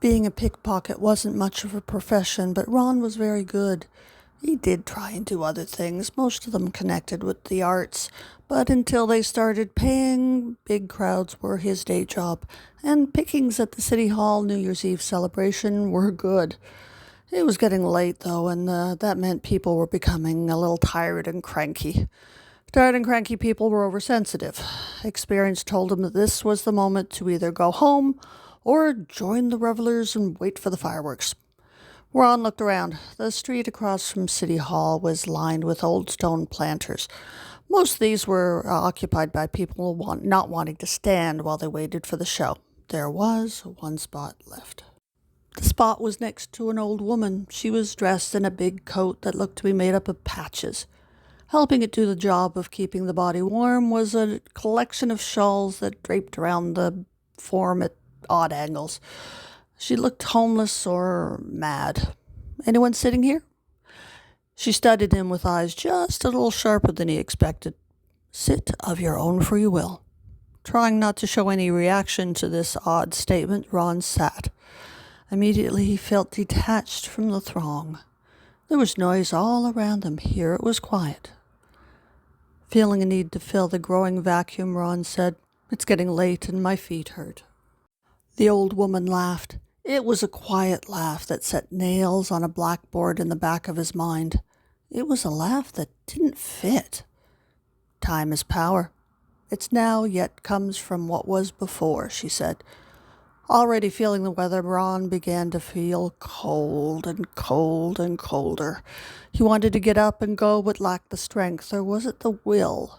Being a pickpocket wasn't much of a profession, but Ron was very good. He did try and do other things, most of them connected with the arts, but until they started paying, big crowds were his day job, and pickings at the City Hall New Year's Eve celebration were good. It was getting late, though, and that meant people were becoming a little tired and cranky. Tired and cranky people were oversensitive. Experience told them that this was the moment to either go home or join the revelers and wait for the fireworks. Ron looked around. The street across from City Hall was lined with old stone planters. Most of these were occupied by people not wanting to stand while they waited for the show. There was one spot left. The spot was next to an old woman. She was dressed in a big coat that looked to be made up of patches. Helping it do the job of keeping the body warm was a collection of shawls that draped around the form at odd angles. She looked homeless or mad. Anyone sitting here? She studied him with eyes just a little sharper than he expected. Sit of your own free will. Trying not to show any reaction to this odd statement, Ron sat. Immediately he felt detached from the throng. There was noise all around them. Here it was quiet. Feeling a need to fill the growing vacuum, Ron said, "It's getting late and my feet hurt." The old woman laughed. It was a quiet laugh that set nails on a blackboard in the back of his mind. It was a laugh that didn't fit. Time is power. It's now, yet comes from what was before, she said. Already feeling the weather, Ron began to feel cold and cold and colder. He wanted to get up and go, but lacked the strength, or was it the will?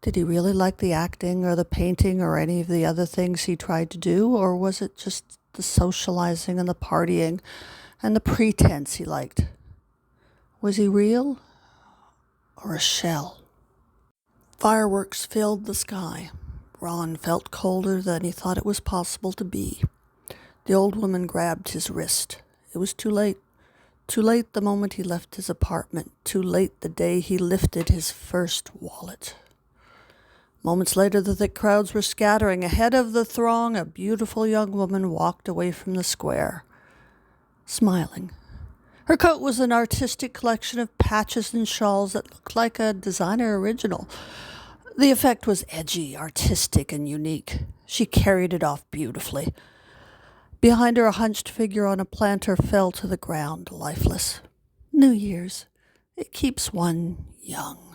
Did he really like the acting or the painting or any of the other things he tried to do, or was it just the socializing and the partying and the pretense he liked? Was he real or a shell? Fireworks filled the sky. Ron felt colder than he thought it was possible to be. The old woman grabbed his wrist. It was too late. Too late the moment he left his apartment. Too late the day he lifted his first wallet. Moments later, the thick crowds were scattering. Ahead of the throng, a beautiful young woman walked away from the square, smiling. Her coat was an artistic collection of patches and shawls that looked like a designer original. The effect was edgy, artistic, and unique. She carried it off beautifully. Behind her, a hunched figure on a planter fell to the ground, lifeless. New Year's. It keeps one young.